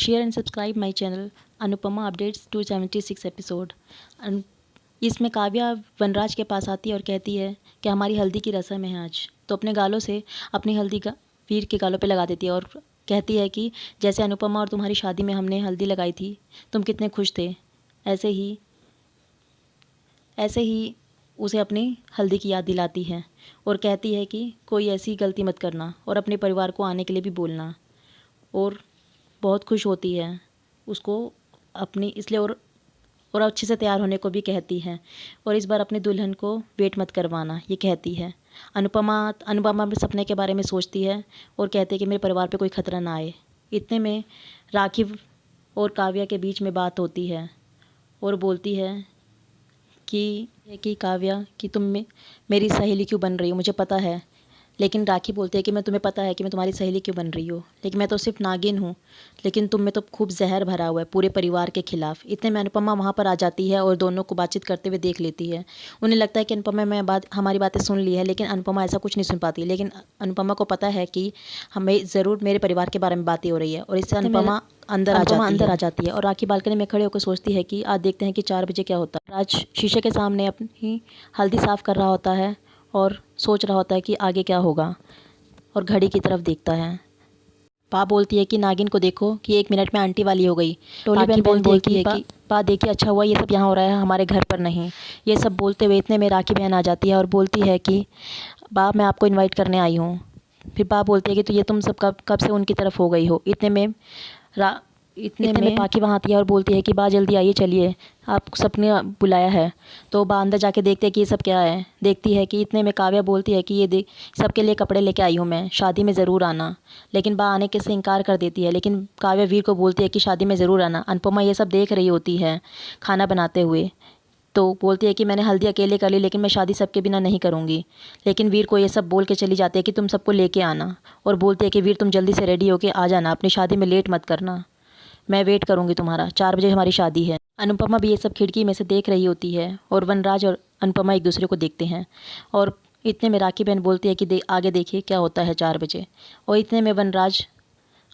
share and subscribe my channel Anupama updates 276 episode. इसमें काव्या वनराज के पास आती है और कहती है कि हमारी हल्दी की रस्म है आज, तो अपने गालों से अपनी हल्दी का वीर के गालों पे लगा देती है और कहती है कि जैसे अनुपमा और तुम्हारी शादी में हमने हल्दी लगाई थी, तुम कितने खुश थे, ऐसे ही उसे अपनी हल्दी की याद दिलाती है और कहती है कि कोई ऐसी गलती मत करना और अपने परिवार को आने के लिए भी बोलना। और बहुत खुश होती है उसको अपनी इसलिए और अच्छे से तैयार होने को भी कहती है और इस बार अपनी दुल्हन को वेट मत करवाना, ये कहती है। अनुपमा अपने सपने के बारे में सोचती है और कहती है कि मेरे परिवार पे कोई खतरा ना आए। इतने में राखी और काव्या के बीच में बात होती है और बोलती है कि काव्या कि तुम मेरी सहेली क्यों बन रही हो, मुझे पता है। लेकिन राखी बोलती है कि तुम्हें पता है कि मैं तुम्हारी सहेली क्यों बन रही हूँ, लेकिन मैं तो सिर्फ नागिन हूँ, लेकिन तुम में तो खूब जहर भरा हुआ है पूरे परिवार के खिलाफ। इतने में अनुपमा वहाँ पर आ जाती है और दोनों को बातचीत करते हुए देख लेती है। उन्हें लगता है कि अनुपमा हमारी बातें सुन ली है, लेकिन अनुपमा ऐसा कुछ नहीं सुन पाती। लेकिन अनुपमा को पता है कि हमें ज़रूर मेरे परिवार के बारे में बातें हो रही है और इससे अनुपमा अंदर आ जाती है और राखी बालकनी में खड़े होकर सोचती है कि आज देखते हैं कि 4 बजे क्या होता है। राज शीशे के सामने अपनी हल्दी साफ़ कर रहा होता है और सोच रहा होता है कि आगे क्या होगा और घड़ी की तरफ देखता है। पा बोलती है कि नागिन को देखो कि 1 मिनट में आंटी वाली हो गई। टोली बहन बोलती है कि पा देखिए अच्छा हुआ ये सब यहाँ हो रहा है, हमारे घर पर नहीं। ये सब बोलते हुए इतने में राखी बहन आ जाती है और बोलती है कि बा मैं आपको इनवाइट करने आई हूँ। फिर बा बोलती है कि तो ये तुम सब कब से उनकी तरफ हो गई हो। इतने में पाखी वहाँ आती है और बोलती है कि बा जल्दी आइए, चलिए आप सबने बुलाया है। तो बा अंदर जाके देखते हैं कि ये सब क्या है। देखती है कि इतने में काव्या बोलती है कि ये देख सबके लिए कपड़े लेके आई हूँ मैं, शादी में ज़रूर आना। लेकिन बा आने के से इनकार कर देती है, लेकिन काव्या वीर को बोलती है कि शादी में ज़रूर आना। अनुपमा ये सब देख रही होती है खाना बनाते हुए, तो बोलती है कि मैंने हल्दी अकेले कर ली, लेकिन मैं शादी सबके बिना नहीं करूँगी। लेकिन वीर को ये सब बोल के चली जाती है कि तुम सबको लेके आना और बोलती है कि वीर तुम जल्दी से रेडी होके आ जाना, अपनी शादी में लेट मत करना, मैं वेट करूँगी तुम्हारा, 4 बजे हमारी शादी है। अनुपमा भी ये सब खिड़की में से देख रही होती है और वनराज और अनुपमा एक दूसरे को देखते हैं और इतने में राखी बहन बोलती है कि आगे देखिए क्या होता है 4 बजे। और इतने में वनराज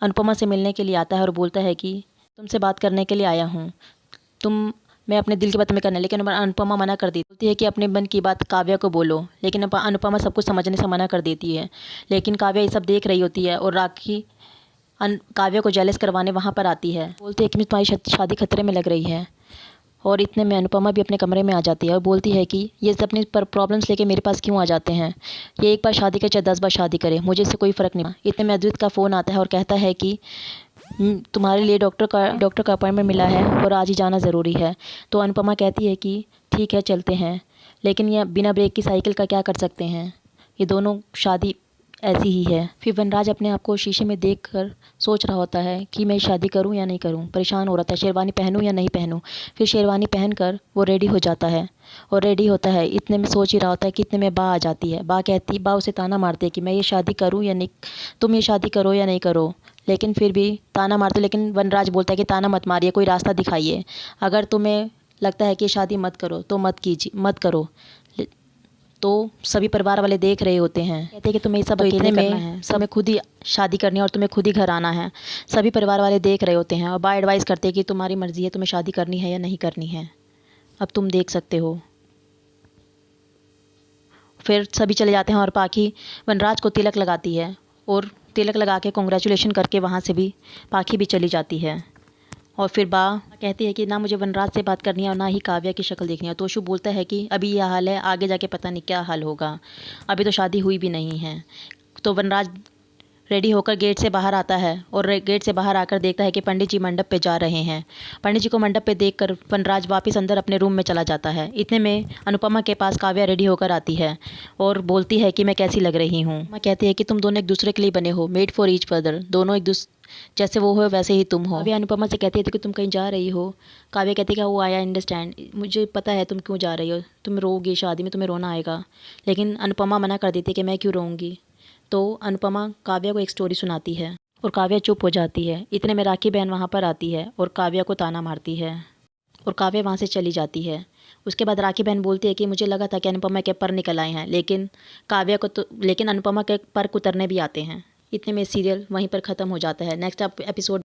अनुपमा से मिलने के लिए आता है और बोलता है कि तुमसे बात करने के लिए आया हूँ, मैं अपने दिल की बात में करना। लेकिन अनुपमा मना कर देती बोलती है कि अपने मन की बात काव्या को बोलो, लेकिन अनुपमा सब कुछ समझने से मना कर देती है। लेकिन काव्या ये सब देख रही होती है और राखी काव्या को जेलस करवाने वहाँ पर आती है। बोलती है कि तुम्हारी शादी खतरे में लग रही है। और इतने में अनुपमा भी अपने कमरे में आ जाती है और बोलती है कि ये सब अपनी प्रॉब्लम्स लेके मेरे पास क्यों आ जाते हैं, ये एक बार शादी करे चाहे 10 बार शादी करे, मुझे इससे कोई फ़र्क नहीं। इतने में अद्वित का फ़ोन आता है और कहता है कि तुम्हारे लिए डॉक्टर का अपॉइंटमेंट मिला है और आज ही जाना ज़रूरी है। तो अनुपमा कहती है कि ठीक है चलते हैं, लेकिन ये बिना ब्रेक की साइकिल का क्या कर सकते हैं, ये दोनों शादी ऐसी ही है। फिर वनराज अपने आप को शीशे में देखकर सोच रहा होता है कि मैं शादी करूं या नहीं करूं, परेशान हो रहा था, शेरवानी पहनूं या नहीं पहनूं। फिर शेरवानी पहनकर वो रेडी हो जाता है और रेडी होता है। इतने में सोच ही रहा होता है कि इतने में बा आ जाती है। बा उसे ताना मारती है कि मैं ये शादी करूं या नहीं, तुम ये शादी करो या नहीं करो। लेकिन फिर भी ताना मारते, लेकिन वनराज बोलता है कि ताना मत मारिए, कोई रास्ता दिखाइए। अगर तुम्हें लगता है कि शादी मत करो तो मत करो। तो सभी परिवार वाले देख रहे होते हैं, कहते हैं कि तुम्हें सब अकेले करना है, तुम्हें खुद ही शादी करनी है और तुम्हें खुद ही घर आना है। सभी परिवार वाले देख रहे होते हैं और बा एडवाइस करते हैं कि तुम्हारी मर्ज़ी है, तुम्हें शादी करनी है या नहीं करनी है, अब तुम देख सकते हो। फिर सभी चले जाते हैं और पाखी वनराज को तिलक लगाती है और तिलक लगा के कॉन्ग्रेचुलेशन करके वहाँ से भी पाखी भी चली जाती है। और फिर बा कहती है कि ना मुझे वनराज से बात करनी है और ना ही काव्या की शक्ल देखनी है। तोशु बोलता है कि अभी यह हाल है, आगे जाके पता नहीं क्या हाल होगा, अभी तो शादी हुई भी नहीं है। तो वनराज रेडी होकर गेट से बाहर आता है और गेट से बाहर आकर देखता है कि पंडित जी मंडप पे जा रहे हैं। पंडित जी को मंडप पे देखकर वनराज वापस अंदर अपने रूम में चला जाता है। इतने में अनुपमा के पास काव्या रेडी होकर आती है और बोलती है कि मैं कैसी लग रही हूँ। मैं कहती है कि तुम दोनों एक दूसरे के लिए बने हो, मेड फॉर ईच अदर, दोनों एक दूसरे जैसे वो हो वैसे ही तुम हो। अभी अनुपमा से कहती है कि तुम कहीं जा रही हो। काव्या कहती है कि वो आया अंडरस्टैंड, मुझे पता है तुम क्यों जा रही हो, तुम रोगी, शादी में तुम्हें रोना आएगा। लेकिन अनुपमा मना कर देती है कि मैं क्यों रोऊंगी। तो अनुपमा काव्या को एक स्टोरी सुनाती है और काव्या चुप हो जाती है। इतने में राखी बहन वहाँ पर आती है और काव्या को ताना मारती है और काव्या वहाँ से चली जाती है। उसके बाद राखी बहन बोलती है कि मुझे लगा था कि अनुपमा के पर निकल आए हैं, लेकिन अनुपमा के पर कुतरने भी आते हैं। इतने में सीरियल वहीं पर ख़त्म हो जाता है। Next episode